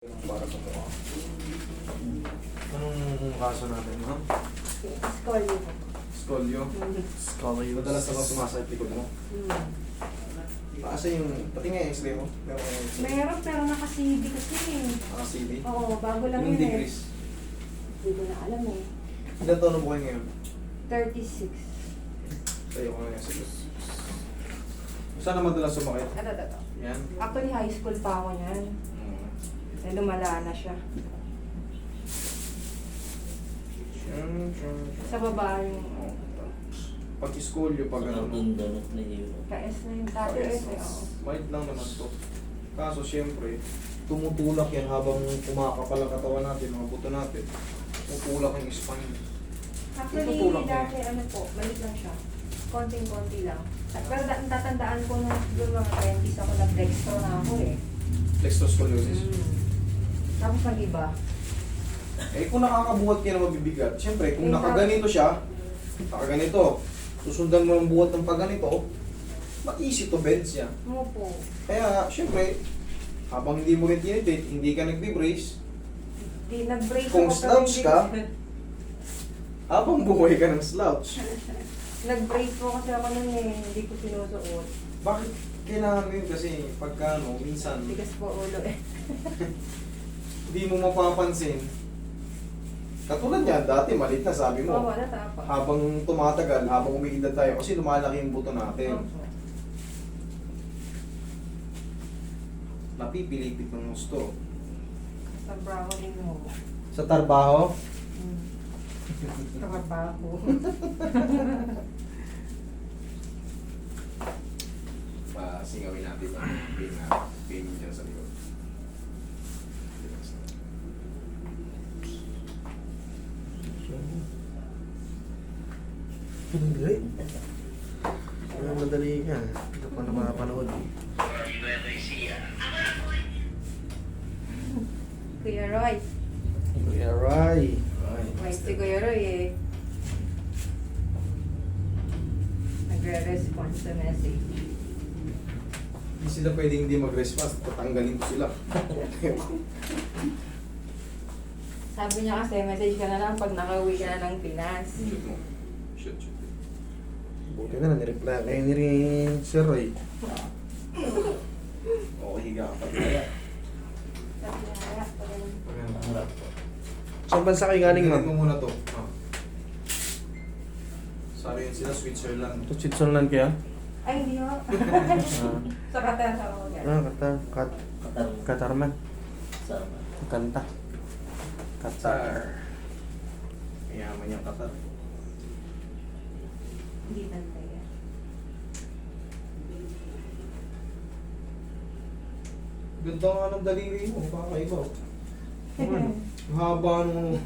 Para sa mukha. Anong kaso natin, ma'am? Scolio po. Scolio? Scolio. Madalas na sumasakit likod mo. Kasi yung, pati nga yung x-ray mo. Meron nga yung x-ray. Meron, pero naka-CD kasi eh. CD. Oo, bago lang Yung yun eh. degrees. Hindi ko na alam eh. Ilan taon na buhay ngayon? 36. Tayo ko nga sige. Saan na madalas sumakit? Ito. Yan. Actually, high school pa ako niyan. Eh, lumala na siya. Sa baba yung... Pag scolio, pag ano. Donut na yun. KS na yung dati eh. Oo. Mild lang naman to. Kaso siyempre, tumutulak yan habang kumakapal ang katawan natin, mga buto natin. Tumutulak yung spine. Actually, Tutulak na dati ano po, maliit lang siya. Konting-konti lang. Pero tatandaan ko na siguro mga 20s ako nag-dextro na ako eh. Flexoscoliosis. Tapos nag-iba. Eh kung nakakabuhat ka na mabibigat, siyempre kung nakaganito siya, nakaganito, susundan mo ang buhat ng pagganito, easy to bend siya. Mo po. Kaya siyempre, habang hindi mo rin tinitate, hindi ka nagbe-brace, Di nag-brace Kung ako, pero slouch hindi ka, ko- habang buhay ka ng slouch, Nag-brace po kasi ako nun eh, hindi ko sinusuot. bakit kailangan rin kasi pagka ano, minsan, Bigas po ulo eh. hindi mo mapapansin. Katulad yan, dati maliit na sabi Oo, mo. wala tapa. Habang tumatagal, habang umiidad tayo, kasi lumalaki yung buto natin. Opo. Napipilipit ng gusto. Sa bravo din mo. Sa trabaho, Trabaho. singawin natin ang pain dyan sa likod. Hindi. Kaya madali ka. Hindi ka pa napapanood. Kuya Roy. Kuya Rai. May si Kuya Roy eh. Nagre-response sa message. Hindi sila pwedeng hindi mag-response, tatanggalin ko sila. Sabi niya kasi, message ka na lang pag nakauwi ka na ng Pinas. Shoot mo. Shoot. Buti na lang, nireply kayo ni rin Sir Roy. Okay, higa ka pa. Kaya. Sabi niya, kaya pa rin. Saan bansa kayo galing, Tingnan mo ma'am? muna to. Sabi yun sila, Switzerland. Ito, Switzerland kaya? Ay, hindi ako. Sa Qatar sa ako yan. Qatar man. Sama. Kanta. Qatar. Mayaman yung Qatar. Hindi tanda yan. Ganda nga ng daliri mo, kakaiba. Haba nung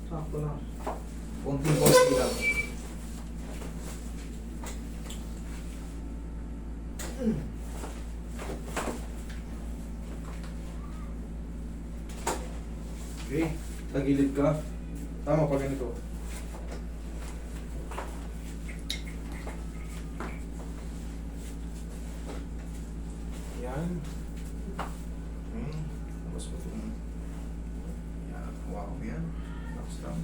sakto na. Konting-konti lang. Okay, tagilid ka. Tama pa ganito. Yan. Tapos mo ito. Yan, hawakan mo yan. Relax lang.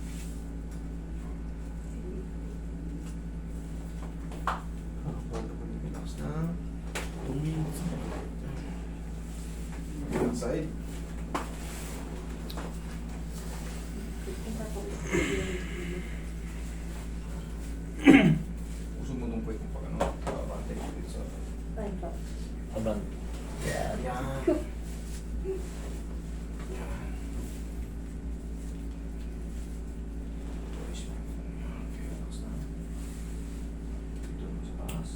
Relax lang. Kabilang side. Gusto mo nung pwede pag ano, babante dito sa... Ay, po. Abang. Yan. Yan. Yan. Okay, relax lang. Dito mo sa taas.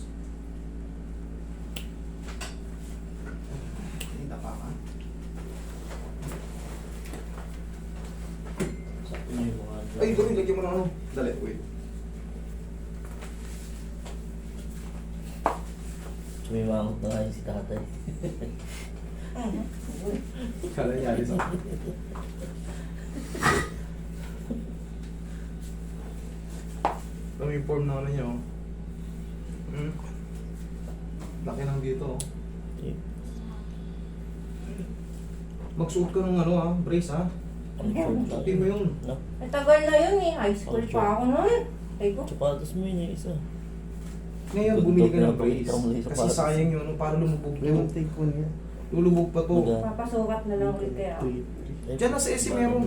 Hindi tapakan. Sakto na yung mga... Ay, doon, lagyan mo ng ano. Dali, wait. May mangot na kayo si tatay. Kala niya, alis ako. Inform na ano niya, oh. Laki lang dito, oh. Okay. Magsuot ka ng ano ha, brace ha. Ang short Suotin mo yun. No? Matagal na yun eh. High school Oh, pa ako noon. Ay ko. Sapatos mo yun yung isa. Ngayon, Good bumili dog ka na ng brace. pagkita mo sa Kasi sapatos. sayang yun, para lumubog Yung to. take ko niya. Lulubog pa to. Maga. Papasukat na lang ulit kaya. Diyan na sa SM meron.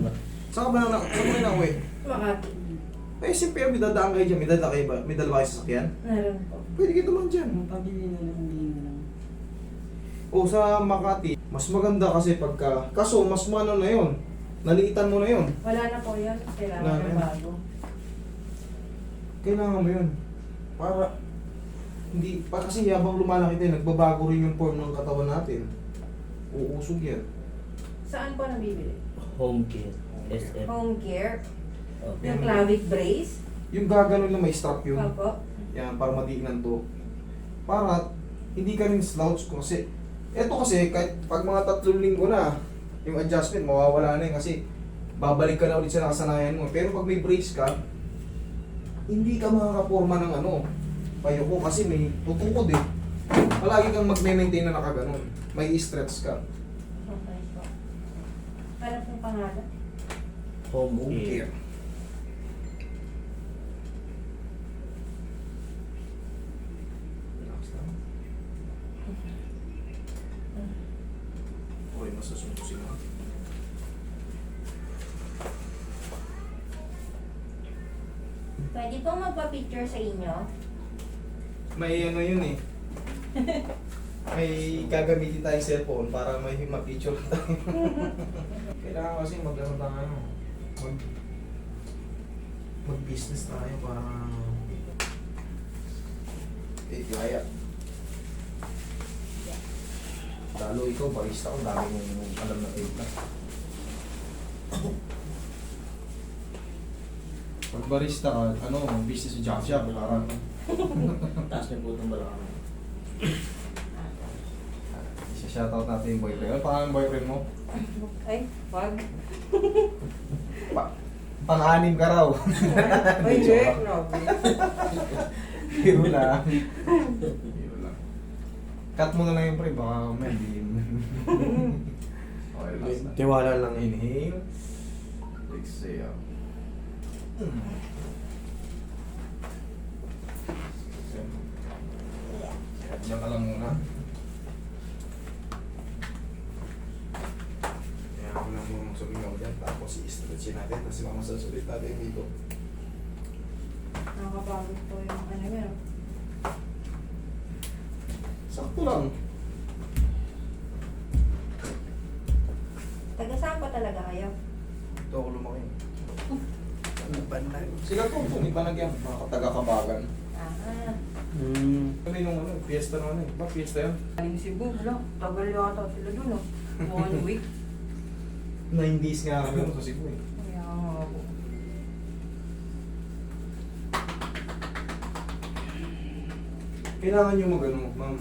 Saan ka ba na, saan mo na uwi? Makati. Eh, SM pero may dadaan kayo dyan. May dala kayo ba? May dala kayo sa sasakyan? Meron po. Pwede kayo naman dyan. Pabili na lang din na lang. O sa Makati, mas maganda kasi pagka, kaso mas mano na yon, naliitan mo na yon. Wala na po yun. Kailangan Wala na na yun. bago. Kailangan mo yun. Para, hindi, pa kasi habang lumalaki tayo, nagbabago rin yung form ng katawan natin. Uusog yan. Saan po nabibili? Home care. SM. Home care. Oh. Yung clavic brace. Yung gagano na may strap yun. Opo. Yan, para madiinan to. Para, hindi ka rin slouch kasi, eto kasi, kahit pag mga 3 linggo na, yung adjustment, mawawala na yun kasi, babalik ka na ulit sa nakasanayan mo. Pero pag may brace ka, hindi ka makakaporma ng ano, payoko kasi may tutukod eh. Palagi kang magme-maintain na nakaganon. May stretch ka. Okay po. Ano pong pangalan? Home Home care. care. Relax lang. Okay, masasuntusin mo. Pwede pong magpa-picture sa inyo. May ano yun eh. May gagamitin tayong cellphone para may ma-picture tayo. Kailangan kasi mag-ano tayo. Mag-business tayo para kaya. Lalo ikaw, barista ko, dami mong alam na timpla. Pag barista ka, ano, business sa job shop, para Taas niyo po itong balakang. isa-shoutout natin yung boyfriend. Ano pangalan ng boyfriend mo? Ay, wag. Pang-anim ka raw. Ay, Jake, grabe. Hero lang. Hero lang. Cut mo na lang yung pre, baka may hindi. Okay, last na. Tiwala lang yun. Inhale. Exhale. Diyan ka lang muna. Kaya ako lang muna magsumingaw dyan. Tapos i-stretchin natin. Tapos mamasusulit natin dito. Nakakapagod po yung ano yun. Sakto lang. Taga saan po talaga kayo? Ito ako lumaki. Banay. Sila to, iba na yan. Mga taga-kabagan. Ah, Ano yung ano, fiesta na ano eh. Ba, fiesta yan? Aling Cebu, wala. Tagal yata sila dun, oh. 1 week. 9 days nga kami sa Cebu eh. Kaya nga po. Kailangan nyo mag-ano, ma'am.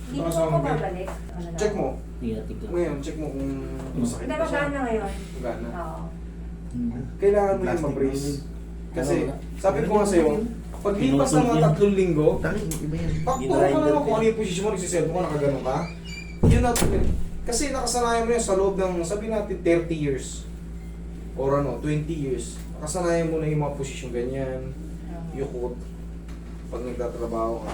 hindi po ako babalik. Ano na? Check mo. Tiyatig ka. Ngayon, check mo kung masakit Hindi, pa siya. magana ngayon. Magana. Oo. Kailangan mo yung Plastic ma-brace. naman. Kasi, Ano? sabi ko nga sa'yo, pag lipas ng mga 3 linggo, Dali, iba yan. pakpuro ka na lang kung ano yung posisyon mo, nagsiselfo ka, nakagano ka. Yun na, kasi nakasanayan mo yan sa loob ng, sabi natin, 30 years. Or ano, 20 years. Nakasanayan mo na yung mga posisyon ganyan, yukot. Pag nagtatrabaho ka,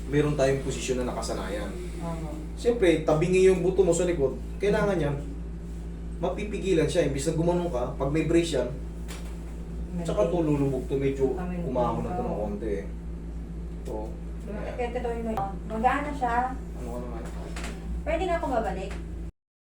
meron tayong posisyon na nakasanayan. Oo. Siyempre, tabingi yung buto mo sa likod, kailangan yan, mapipigilan siya. Imbis na gumanong ka, pag may brace yan, tsaka to lulubog to, medyo kumahon na to ng konti eh. So, Kaya totoo yun. Magana siya. ano ka naman? Pwede na ako babalik.